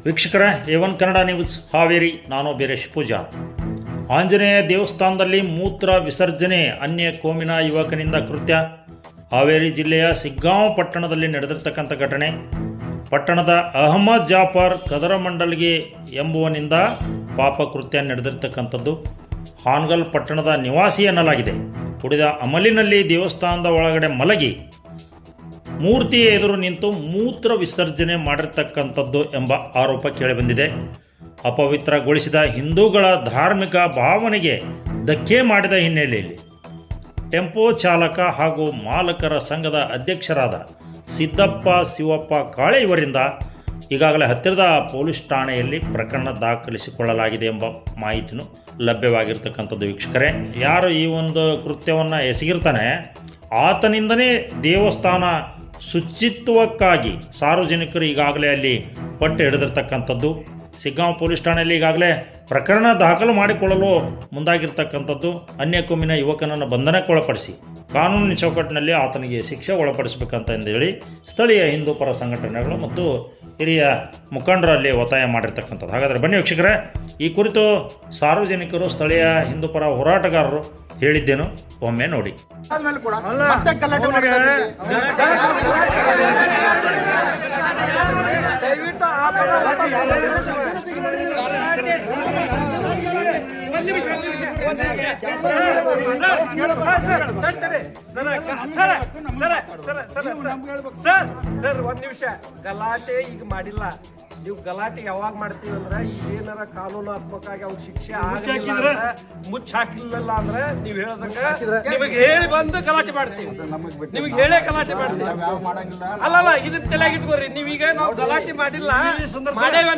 ವೀಕ್ಷಕರ A1 Kannada news Haveri, ನಾನು ಬೀರೇಶ್ ಪೂಜಾ. ಆಂಜನೇಯ ದೇವಸ್ಥಾನದಲ್ಲಿ ಮೂತ್ರ ವಿಸರ್ಜನೆ, ಅನ್ಯ ಕೋಮಿನ ಯುವಕನಿಂದ ಕೃತ್ಯ. ಹಾವೇರಿ ಜಿಲ್ಲೆಯ ಸಿಗ್ಗಾಂವ್ ಪಟ್ಟಣದಲ್ಲಿ ನಡೆದಿರ್ತಕ್ಕಂಥ ಘಟನೆ. ಪಟ್ಟಣದ ಅಹಮದ್ ಜಾಫರ್ ಕದರಮಂಡಲ್ಗೆ ಎಂಬುವನಿಂದ ಪಾಪಕೃತ್ಯ ನಡೆದಿರ್ತಕ್ಕಂಥದ್ದು. ಹಾನಗಲ್ ಪಟ್ಟಣದ ನಿವಾಸಿ ಎನ್ನಲಾಗಿದೆ. ಕುಡಿದ ಅಮಲಿನಲ್ಲಿ ದೇವಸ್ಥಾನದ ಒಳಗಡೆ ಮಲಗಿ ಮೂರ್ತಿಯ ಎದುರು ನಿಂತು ಮೂತ್ರ ವಿಸರ್ಜನೆ ಮಾಡಿರ್ತಕ್ಕಂಥದ್ದು ಎಂಬ ಆರೋಪ ಕೇಳಿಬಂದಿದೆ. ಅಪವಿತ್ರಗೊಳಿಸಿದ ಹಿಂದೂಗಳ ಧಾರ್ಮಿಕ ಭಾವನೆಗೆ ಧಕ್ಕೆ ಮಾಡಿದ ಹಿನ್ನೆಲೆಯಲ್ಲಿ ಟೆಂಪೋ ಚಾಲಕ ಹಾಗೂ ಮಾಲಕರ ಸಂಘದ ಅಧ್ಯಕ್ಷರಾದ ಸಿದ್ದಪ್ಪ ಶಿವಪ್ಪ ಕಾಳೆ ಇವರಿಂದ ಈಗಾಗಲೇ ಹತ್ತಿರದ ಪೊಲೀಸ್ ಠಾಣೆಯಲ್ಲಿ ಪ್ರಕರಣ ದಾಖಲಿಸಿಕೊಳ್ಳಲಾಗಿದೆ ಎಂಬ ಮಾಹಿತಿಯೂ ಲಭ್ಯವಾಗಿರ್ತಕ್ಕಂಥದ್ದು. ವೀಕ್ಷಕರೇ, ಯಾರು ಈ ಒಂದು ಕೃತ್ಯವನ್ನು ಎಸಗಿರ್ತಾನೆ ಆತನಿಂದನೇ ದೇವಸ್ಥಾನ ಶುಚಿತ್ವಕ್ಕಾಗಿ ಸಾರ್ವಜನಿಕರು ಈಗಾಗಲೇ ಅಲ್ಲಿ ಪಟ್ಟು ಹಿಡಿದಿರ್ತಕ್ಕಂಥದ್ದು. ಸಿಗ್ಗಾಂವ್ ಪೊಲೀಸ್ ಠಾಣೆಯಲ್ಲಿ ಈಗಾಗಲೇ ಪ್ರಕರಣ ದಾಖಲು ಮಾಡಿಕೊಳ್ಳಲು ಮುಂದಾಗಿರ್ತಕ್ಕಂಥದ್ದು. ಅನ್ಯ ಕೋಮಿನ ಯುವಕನನ್ನು ಬಂಧನಕ್ಕೊಳಪಡಿಸಿ ಕಾನೂನಿನ ಚೌಕಟ್ಟಿನಲ್ಲಿ ಆತನಿಗೆ ಶಿಕ್ಷೆ ಒಳಪಡಿಸಬೇಕಂತ ಹೇಳಿ ಸ್ಥಳೀಯ ಹಿಂದೂ ಪರ ಸಂಘಟನೆಗಳು ಮತ್ತು ಹಿರಿಯ ಮುಖಂಡರಲ್ಲಿ ಒತ್ತಾಯ ಮಾಡಿರ್ತಕ್ಕಂಥದ್ದು. ಹಾಗಾದರೆ ಬನ್ನಿ ವೀಕ್ಷಕರೇ, ಈ ಕುರಿತು ಸಾರ್ವಜನಿಕರು, ಸ್ಥಳೀಯ ಹಿಂದೂ ಪರ ಹೋರಾಟಗಾರರು ಹೇಳಿದ್ದೇನು ಒಮ್ಮೆ ನೋಡಿ. ಸರ್ ಒಂದ್ ನಿಮಿಷ, ಗಲಾಟೆ ಈಗ ಮಾಡಿಲ್ಲ. ನೀವು ಗಲಾಟೆ ಯಾವಾಗ ಮಾಡ್ತೀವಿ ಅಂದ್ರೆ ಏನಾರ ಕಾನೂನಾತ್ಮಕವಾಗಿ ಅವ್ರ ಶಿಕ್ಷೆ ಆಗಿಲ್ಲ, ಮುಚ್ಚ ಹಾಕಿಲ್ಲ ಅಂದ್ರೆ ನೀವ್ ಹೇಳದಂಗ ನಿಮಗೆ ಹೇಳಿ ಬಂದು ಗಲಾಟೆ ಮಾಡ್ತೀವಿ. ನಿಮಗೆ ಹೇಳೇ ಗಲಾಟೆ ಮಾಡ್ತೀವಿ. ಅಲ್ಲಲ್ಲ, ಇದನ್ನ ತಲೆಯಾಗಿ ಇಟ್ಕೋರಿ. ನೀವೀಗ ನಾವು ಗಲಾಟೆ ಮಾಡಿಲ್ಲ, ಮಾಡೇವ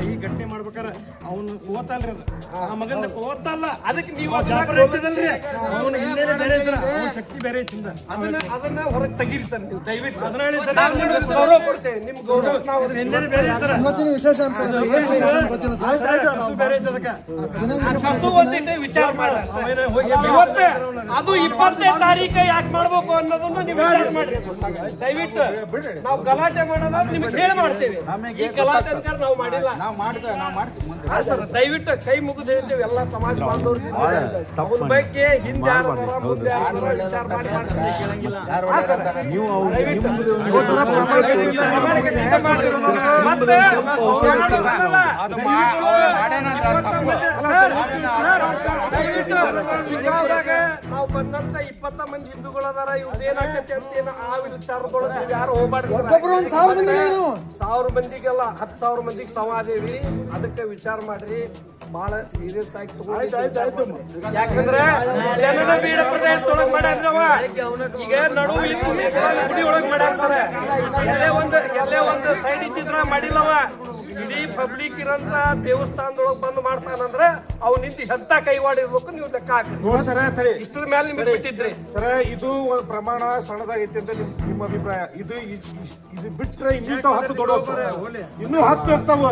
ಈ ಘಟನೆ ಮಾಡ್ಬೇಕಾರೆ ಅವ್ನು ಓದ್ತಲ್ರಿ, ಆ ಮಗನ ಓದ್ತಲ್ಲ, ಅದಕ್ಕೆ ನೀವು ಅವನ ಹಿನ್ನೆಲೆ ಬೇರೆ ಇದ್ರ, ಅವನ ಶಕ್ತಿ ಬೇರೆ ಇತ್ತಿಂದ ಅದನ್ನ ಹೊರಗೆ ತೆಗೀರಿ ಸರ್. ನೀವು ದಯವಿಟ್ಟು ಅದನ್ನ ಹೇಳಿ ಸರ್. ಗೌರವ ಕೊಡ್ತೇವೆ. ನಿಮ್ ಗೌರವ ನಾವು ಹಿನ್ನೆಲೆ ಬೇರೆ ಇರ್ತಾರ. ವಿಶೇಷ ಅಂತ ಬೇರೆ ಇದ್ದದಕ್ಕೆ ವಿಚಾರ ಮಾಡ. ಇವತ್ತು ಅದು 20ನೇ ತಾರೀಕು ಯಾಕೆ ಮಾಡ್ಬೇಕು ಅನ್ನೋದನ್ನ ನೀವು ವಿಚಾರ ಮಾಡಿ. ದಯವಿಟ್ಟು ನಾವು ಗಲಾಟೆ ಮಾಡೋದಾದ್ರೆ ನಿಮ್ಗೆ ಹೇಳಿ ಮಾಡ್ತೇವೆ. ಈ ಗಲಾಟೆ ನಾವು ಮಾಡಿಲ್ಲ. ಸರ್ ದಯವಿಟ್ಟು ಕೈ ಮುಗಿದು ಹೇಳ್ತೇವೆ ಎಲ್ಲ ಸಮಾಜ ಬಾಂಧವರು. ಅವನ ಬಗ್ಗೆ ಹಿಂದೆ ಯಾರದಾರ ಮುಂದೆ ಯಾರದಾರ ವಿಚಾರ ಮಾಡಿ ಮತ್ತೆ ನಾವು ಬಂದಂತ 20 ಮಂದಿ ಹಿಂದೂಗಳದಾರ. ಇವ್ರದ್ದು ಏನಾಗತ್ತೆ ಅಂತ ಆ ವಿಚಾರದೊಳಗೆ ಯಾರು ಹೋಗ್ಬಾರ್ದು. 1000 ಮಂದಿಗೆಲ್ಲ 10,000 ಮಂದಿಗೆ ಸಮಾದೇವಿ. ಅದಕ್ಕೆ ವಿಚಾರ ಮಾಡ್ರಿ, ಬಹಳ ಸೀರಿಯಸ್ ಆಗಿ ತಗೊಂಡು. ಯಾಕಂದ್ರೆ ಜನನ ಬೀಡ ಪ್ರದೇಶದೊಳಗೆ ಮಾಡ್ಯಾರ. ಈಗ ನಡುವು ಗುಡಿ ಒಳಗೆ ಮಾಡ್ಯಾರ ಸರ್. ಎಲ್ಲೇ ಒಂದು ಸೈಡ್ ಇದ್ದಿದ್ರ ಮಾಡಿಲ್ಲವ. ಇಡೀ ಪಬ್ಲಿಕ್ ಇರಂತ ದೇವಸ್ಥಾನದೊಳಗೆ ಬಂದು ಮಾಡ್ತಾನಂದ್ರೆ ಅವ್ ನಿಂತು ಎಂತ ಕೈವಾಡಿರ್ಬೇಕು ನೀವು ಲೆಕ್ಕ ಹಾಕಿ. ಇಷ್ಟರ ಮೇಲೆ ನಿಮ್ಗೆ ಬಿಟ್ಟಿದ್ರಿ ಸರ. ಇದು ಒಂದು ಪ್ರಮಾಣ ಸಣ್ಣದಾಗೈತಿ ಅಂತ ನಿಮ್ಮ ಅಭಿಪ್ರಾಯ. ಇದು ಬಿಟ್ರೆ ಇನ್ನೂ 10 ದೊಡ್ಡ, ಇನ್ನೂ 10 ಇರ್ತಾವ.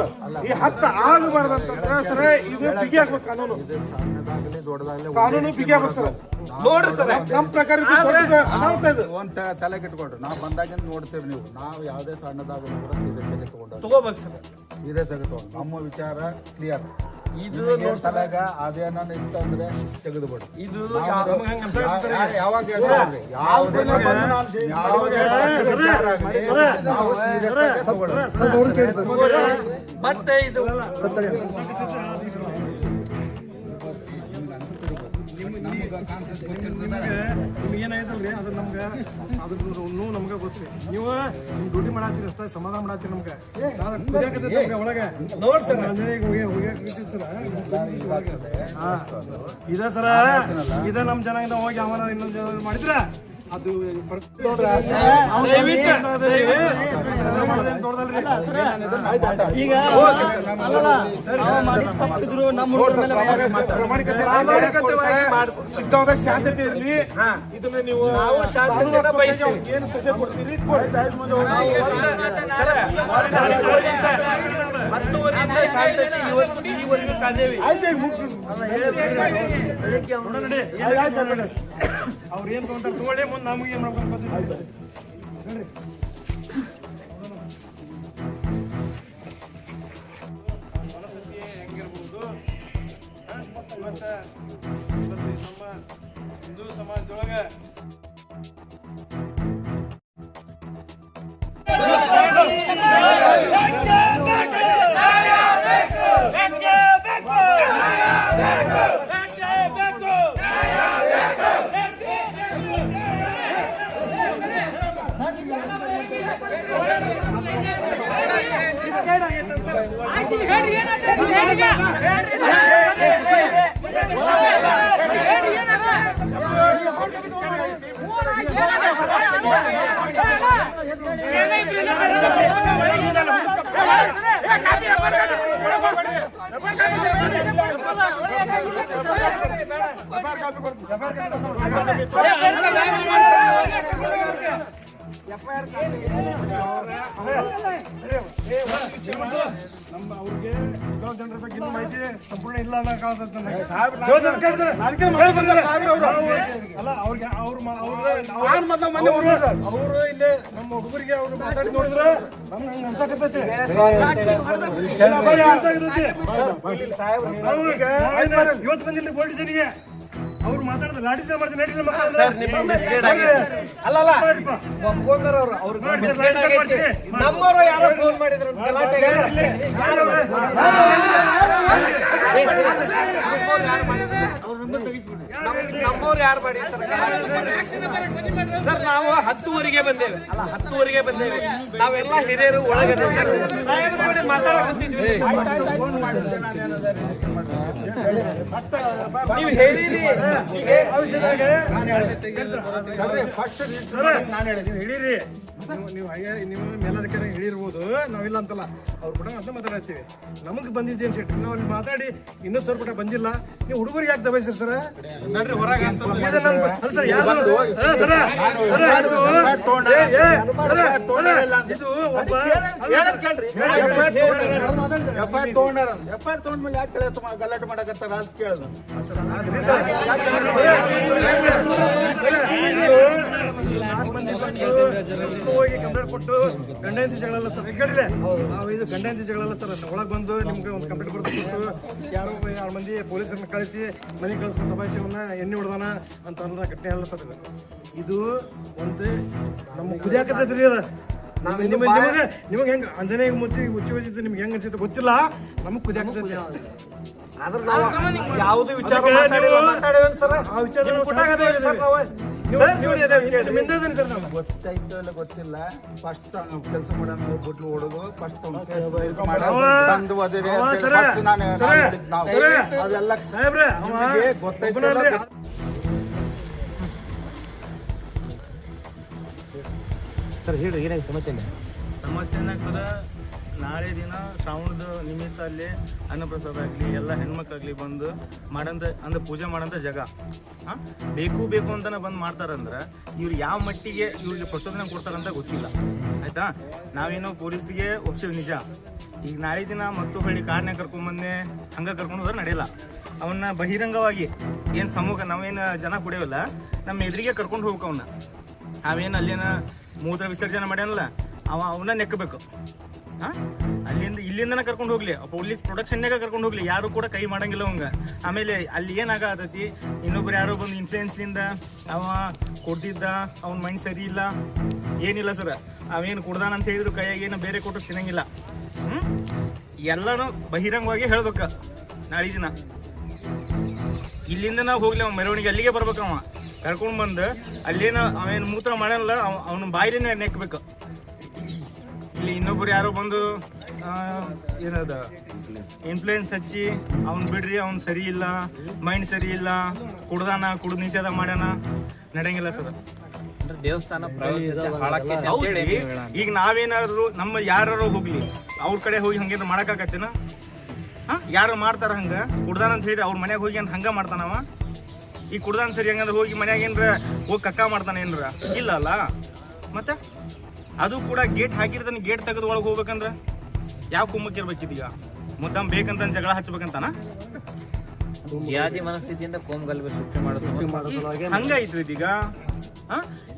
ಈ 10 ಆಗಬಾರ್ದಂತಂದ್ರೆ ಸರ ಇದು ಬಿಗಿ ಆಗ್ಬೇಕು. ಕಾನೂನು ಬಿಗಿ ಆಗ್ಬೇಕು ಸರ್. ನೋಡ್ರಿ ಸರ್, ನಮ್ಮ ಪ್ರಕಾರ ಒಂದ್ ತಲೆ ಕೆಟ್ಕೊಳ್ರಿ. ನಾವು ಬಂದಾಗಿಂದ ನೋಡ್ತೇವೆ, ನೀವು ನಾವು ಯಾವುದೇ ಸಣ್ಣದಾಗಲೂ ಕೂಡ ಸೀರಿಯಸ್ ತಗೋಬೇಕು ಸರ್. ಸೀರಿಯಸ್ ಆಗಿ ತಗೊಂಡು ನಮ್ಮ ವಿಚಾರ ಕ್ಲಿಯರ್. ಇದು ತಲೆಗ ಅದೇನ ಇತ್ತಂದ್ರೆ ತೆಗೆದುಬಿಡು. ಇದು ಯಾವಾಗ ಮತ್ತೆ ಇದು ನಿಮ್ಗೆ ಏನಾಯ್ತಲ್ರಿ ಅದು ನಮ್ಗೆ ಅದ್ರೂ ನಮ್ಗೆ ಗೊತ್ತ್ರಿ. ನೀವು ನಿಮ್ ಡ್ಯೂಟಿ ಮಾಡತ್ತೀರಿ ಅಷ್ಟೇ, ಸಮಾಧಾನ ಮಾಡತ್ತೀರಿ. ನಮ್ಗೆ ಒಳಗೆ ನೋಡ್ ಸರ್, ಇದ ಸರ, ಇದ ನಮ್ ಜನಾಂಗದ ಹೋಗಿ ಅವನ ಇನ್ನೊಂದು ಜನ ಮಾಡಿದ್ರ ಅದು ಸಿಗ್ತಾವ ಶಾಂತತೆ ಇರಲಿ. ಇದನ್ನ ನೀವು ಏನು ಸಜೆ ಕೊಡ್ತೀರಿ? 10 ಶಾಂತತೆ ಈವರೆಗೂ ಕಾದೇವಿ. ಅವ್ರು ಏನ್ ತಗೊಂತಾರೆ ತಗೊಳ್ಳಿ, ಮುಂದೆ ನಮಗೆ ಏನ್ ಮಾಡ್ಕೊಂಡು ನಮ್ಮ ಅವ್ರಿಗೆ ಕೆಲವು ಜನರ ಬಗ್ಗೆ ಇನ್ನೂ ಮಾಹಿತಿ ಸಂಪೂರ್ಣ ಇಲ್ಲ ಅನ್ನೋ ಕಾಣ್ತದೆ ಅಲ್ಲ ಅವ್ರಿಗೆ ಅವರು ಇಲ್ಲೇ ನಮ್ಮ ಹುಡುಗರಿಗೆ ಅವ್ರು ಮಾತಾಡಿ ನೋಡಿದ್ರೆ ನಮ್ಗೆ ಹಂಗ ಅನ್ಸಕತ್ತೈತಿ ಇವತ್ತು ಬಂದಿಲ್ಲ ಪೊಲೀಸರಿಗೆ ಅವ್ರು ಮಾತಾಡಿದ್ರೆ ಲಾಠಿ ಚಾರ್ಜ್ ಮಾಡ್ತೀನಿ ಅಲ್ಲಲ್ಲ ನಮ್ಮವರು ಯಾರೋ ಫೋನ್ ಮಾಡಿದ್ರು ನಮ್ಮವ್ರು ಯಾರು ಮಾಡಿ ಸರ್ ನಾವು 10 ಬಂದೇವೆ ಅಲ್ಲ 10 ಬಂದೇವೆ ನಾವೆಲ್ಲ ಹಿರಿಯರು ಒಳಗೆ ನೀವು ಹೇಳಿರಿ ಈಗ ಔಷಧಾಗ ಹೇಳಿರಿ ನೀವು ಮೇಲಧಿಕಾರಿ ಹೇಳಿರ್ಬೋದು ನಾವಿಲ್ಲ ಅಂತಲ್ಲ ಅವ್ರು ಕೂಡ ಅಂತ ಮಾತಾಡ್ತೀವಿ ನಮಗೆ ಬಂದಿದ್ದೆ ಅನ್ಸಿಟ್ರಿ ನಾವು ಅಲ್ಲಿ ಮಾತಾಡಿ ಇನ್ನೂ ಸರ್ ಕೂಡ ಬಂದಿಲ್ಲ ನೀವು ಹುಡುಗರಿಗೆ ಯಾಕೆ ದಬಾಯಿಸ್ರಿ ಸರ್ ಇದು ಒಬ್ಬ ಎಫ್ಐಆರ್ ತಗೊಂಡ್ಮೇಲೆ ಯಾಕೆ ಗಲಾಟೆ ಮಾಡಕತ್ತಾರ ಅಂತ ಕೇಳಿದ್ರು ಹೋಗಿ ಕಂಪ್ಲೇಂಟ್ ಕೊಟ್ಟು ಗಂಡ ಹೆಂಡತಿ ಜಗಳಲ್ಲ ಸರ್ ಹೇಳಿಲ್ಲ ನಾವು ಇದು ಗಂಡ ಹೆಂಡತಿ ಜಗಳಲ್ಲ ಸರ್ ಒಳಗೆ ಬಂದು ನಿಮ್ಗೆ ಒಂದು ಕಂಪ್ಲೇಂಟ್ ಕೊಟ್ಟು ಯಾರೋ 2 ಮಂದಿ ಪೊಲೀಸರನ್ನ ಕಳಿಸಿ ಮನೆಗೆ ಕಳಿಸ್ಕೊಂಡು ದಬಾಯಿಸಿ ಅವನ್ನ ಎಣ್ಣೆ ಹೊಡೆದಾನ ಅಂತ ಅನ್ನೋ ಘಟನೆ ಅಲ್ಲ ಸರ್ ಇದು ಒಂದು ನಮ್ಮ ಕುದಿಯಾಕತ್ತೈತ್ರಿ ಅದ ನಿಮಗೆ ಹೆಂಗೆ ಅಂಜನೇಯ ಮೂರ್ತಿ ಹುಚ್ಚಿ ಹೋಗಿದ್ದು ನಿಮ್ಗೆ ಹೆಂಗೆ ಅನ್ಸುತ್ತೆ ಗೊತ್ತಿಲ್ಲ ನಮಗೆ ಕುದಿಯಾಕತ್ತೈತಿ ಆದ್ರೆ ನಾವು ಯಾವುದು ವಿಚಾರ ಮಾತಾಡೇವೇನು ಸರ್ ಆ ವಿಚಾರ ಗೊತ್ತಾಯ್ತು ಇಲ್ಲ ಗೊತ್ತಿಲ್ಲ ಫಸ್ಟ್ ಕೆಲಸ ಮಾಡೋಣ ಬಿಟ್ಲು ಹೊಡೋದು ಫಸ್ಟ್ ಅದೆಲ್ಲ ಗೊತ್ತಾಯ್ತು ಸರ್ ಹೇಳ್ರಿ ಏನಾಗಿ ಸಮಸ್ಯೆ ಇಲ್ಲ ಸಮಸ್ಯೆ ಏನಾಗ್ತದೆ ನಾಳೆ ದಿನ ಶ್ರಾವಣದ ನಿಮಿತ್ತ ಅಲ್ಲಿ ಅನ್ನಪ್ರಸಾದ ಆಗಲಿ ಎಲ್ಲ ಹೆಣ್ಮಕ್ಳಾಗಲಿ ಬಂದು ಮಾಡಂತ ಅಂದ್ರೆ ಪೂಜೆ ಮಾಡೋಂಥ ಜಾಗ ಬೇಕು ಅಂತಲೇ ಬಂದು ಮಾಡ್ತಾರಂದ್ರೆ ಇವ್ರು ಯಾವ ಮಟ್ಟಿಗೆ ಇವ್ರಿಗೆ ಪ್ರಚೋದನೆ ಕೊಡ್ತಾರಂತ ಗೊತ್ತಿಲ್ಲ ಆಯಿತಾ ನಾವೇನೋ ಪೊಲೀಸ್ರಿಗೆ ಒಪ್ಸಿವಿ ನಿಜ ಈಗ ನಾಳೆ ದಿನ ಮತ್ತು ಹೊಳ್ಳಿ ಕಾರ್ನ ಕರ್ಕೊಂಬಂದೆ ಹಂಗೆ ಕರ್ಕೊಂಡು ಹೋದ್ರೆ ನಡೆಯಲ್ಲ ಅವನ್ನ ಬಹಿರಂಗವಾಗಿ ಏನು ಸಮೂಹ ನಾವೇನು ಜನ ಕುಡಿಯೋಲ್ಲ ನಮ್ಮ ಎದುರಿಗೆ ಕರ್ಕೊಂಡು ಹೋಗ್ಬೇಕು ಅವನ್ನ ನಾವೇನು ಅಲ್ಲೇನ ಮೂತ್ರ ವಿಸರ್ಜನೆ ಮಾಡ್ಯಾನಲ್ಲ ಅವನ್ನ ನೆಕ್ಕಬೇಕು ಇಲ್ಲಿಂದನೇ ಕರ್ಕೊಂಡು ಹೋಗ್ಲಿ ಪೊಲೀಸ್ ಪ್ರೊಡಕ್ಷನ್ಯಾಗ ಕರ್ಕೊಂಡು ಹೋಗ್ಲಿ ಯಾರು ಕೂಡ ಕೈ ಮಾಡಂಗಿಲ್ಲ ಅವಂಗ ಆಮೇಲೆ ಅಲ್ಲಿ ಏನಾಗತೈತಿ ಇನ್ನೊಬ್ರು ಯಾರೋ ಬಂದು ಇನ್ಫ್ಲೂಯೆನ್ಸ್ನಿಂದ ಅವ ಕೊಡ್ತಿದ್ದ ಅವ್ನ ಮೈಂಡ್ ಸರಿ ಇಲ್ಲ ಏನಿಲ್ಲ ಸರ್ ಅವೇನು ಕುಡ್ದಾನ ಅಂತ ಹೇಳಿದ್ರು ಕೈಯಾಗ ಏನು ಬೇರೆ ಕೊಟ್ಟು ತಿನ್ನಂಗಿಲ್ಲ ಎಲ್ಲಾನು ಬಹಿರಂಗವಾಗಿ ಹೇಳ್ಬೇಕ ನಾಳೆ ದಿನ ಇಲ್ಲಿಂದ ನಾವು ಹೋಗ್ಲಿ ಅವ ಮೆರವಣಿಗೆ ಅಲ್ಲಿಗೆ ಬರ್ಬೇಕು ಅವ ಕರ್ಕೊಂಡು ಬಂದು ಅಲ್ಲೇನು ಅವೇನು ಮೂತ್ರ ಮಾಡಲ್ಲ ಅವನ ಬಾಯಿಲಿನೇ ನೆಕ್ಬೇಕು ಇಲ್ಲಿ ಇನ್ನೊಬ್ರು ಯಾರೋ ಬಂದು ಏನದ ಇನ್ಫ್ಲೂಯೆನ್ಸ್ ಹಚ್ಚಿ ಅವ್ನು ಬಿಡ್ರಿ ಅವ್ನು ಸರಿ ಇಲ್ಲ ಮೈಂಡ್ ಸರಿ ಇಲ್ಲ ಕುಡ್ದು ನಿಷೇಧ ಮಾಡ್ಯಾನ ನಡೆಯಂಗಿಲ್ಲ ಸರ್ ದೇವಸ್ಥಾನ ಈಗ ನಾವೇನಾದ್ರು ನಮ್ಮ ಯಾರು ಹೋಗ್ಲಿ ಅವ್ರ ಕಡೆ ಹೋಗಿ ಹಂಗೇನು ಮಾಡಕ್ಕಾಗತ್ತೇನ ಯಾರು ಮಾಡ್ತಾರ ಹಂಗ ಕುಡ್ದಾನ ಅಂತ ಹೇಳಿದ್ರೆ ಅವ್ರ ಮನ್ಯಾಗ ಹೋಗಿ ಅಂತ ಹಂಗ ಮಾಡ್ತಾನವ ಈಗ ಕುಡ್ದಾನ ಸರಿ ಹಂಗಂದ್ರೆ ಹೋಗಿ ಮನ್ಯಾಗ ಏನ್ರ ಹೋಗಿ ಕಕ್ಕ ಮಾಡ್ತಾನೆ ಏನ್ರ ಇಲ್ಲ ಅಲ್ಲ ಮತ್ತೆ ಅದು ಕೂಡ ಗೇಟ್ ಹಾಕಿರ್ತಾನೆ ಗೇಟ್ ತೆಗೆದು ಒಳಗೆ ಹೋಗ್ಬೇಕಂದ್ರ ಯಾವ ಕುಮ್ಮಕ್ಕಿರ್ಬೇಕಿದೀಗ ಮುದ್ದಾಂ ಬೇಕಂತ ಜಗಳ ಹಚ್ಬೇಕಂತಾನ ಜಾತಿ ಮನಸ್ಥಿತಿಯಿಂದ ಕೋಮಗಲ್ಭೆ ಸೃಷ್ಟಿ ಮಾಡೋದು ಹಂಗಾಯ್ತು ಇದೀಗ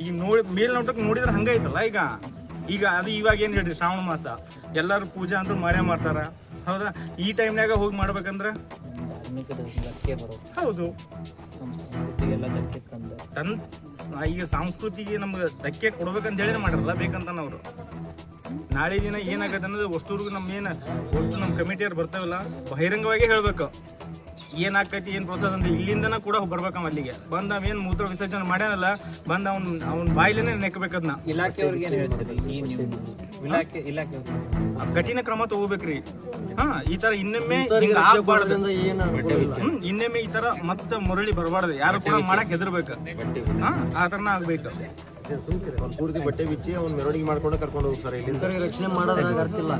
ಈಗ ಮೇಲ್ನೋಟಕ್ಕೆ ನೋಡಿದ್ರೆ ಹಂಗೈತಲ್ಲ ಈಗ ಅದು ಇವಾಗ ಏನ್ ಹೇಳ್ರಿ ಶ್ರಾವಣ ಮಾಸ ಎಲ್ಲಾರು ಪೂಜಾ ಅಂತ ಮಾಡೇ ಮಾಡ್ತಾರ ಹೌದಾ ಈ ಟೈಮ್ನಾಗ ಹೋಗಿ ಮಾಡ್ಬೇಕಂದ್ರ ಧಾರ್ಮಿಕದ ಧಕ್ಕೆ ಬರೋ ಹೌದು ನಮ್ಮ ಸಂಸ್ಕೃತಿಗೆಲ್ಲ ಧಕ್ಕೆ ತಂದು ಈಗ ಸಂಸ್ಕೃತಿಗೆ ನಮ್ಗೆ ಧಕ್ಕೆ ಕೊಡ್ಬೇಕಂತ ಹೇಳಿ ಮಾಡಿರಲ್ಲ ಬೇಕಂತ ಅವರು ನಾಳೆ ದಿನ ಏನಾಗತ್ತೆ ಅನ್ನೋದು ಅಷ್ಟೂರ್ಗು ನಮ್ಮ ಕಮಿಟಿಯವ್ರು ಬರ್ತಾವಲ್ಲ ಬಹಿರಂಗವಾಗಿ ಹೇಳ್ಬೇಕು ಏನಾಗ್ತೈತಿ ಏನು ಪ್ರೋಸೆಸ್ ಅಂತ ಇಲ್ಲಿಂದನ ಕೂಡ ಬರ್ಬೇಕಮ್ಮ ಅಲ್ಲಿಗೆ ಬಂದು ಅವೇನು ಮೂತ್ರ ವಿಸರ್ಜನೆ ಮಾಡ್ಯಾನಲ್ಲ ಬಂದು ಅವ್ನ ಬಾಯಿಲೇನೆ ನೆಕ್ಕಬೇಕದನ್ನ ಇಲಾಖೆಯವ್ರಿಗೆ ಏನು ಹೇಳ್ತೀರಿ ಈ ನೀವು ಇಲಾಖೆ ಕಠಿಣ ಕ್ರಮ ತಗೋಬೇಕ್ರಿ ಈ ತರ ಇನ್ನೊಮ್ಮೆ ಹಿಂಗ ಆಗ್ಬಾರ್ದು ಇನ್ನೊಮ್ಮೆ ಈ ತರ ಮತ್ತೆ ಮುರಳಿ ಬರಬಾರ್ದು ಯಾರು ಕೂಡ ಮಾಡಕ್ ಹೆದರ್ಬೇಕು ಆ ತರನ ಆಗ್ಬೇಕು ಪೂರ್ತಿ ಬಟ್ಟೆ ಬಿಚ್ಚಿ ಅವ್ನ ಮೆರವಣಿಗೆ ಮಾಡ್ಕೊಂಡು ಕರ್ಕೊಂಡು ಹೋಗಿ ಸರ್ ಇಲ್ಲಿ ರಕ್ಷಣೆ ಮಾಡೋದ್ರಾಗ ಅರ್ಥ ಇಲ್ಲ.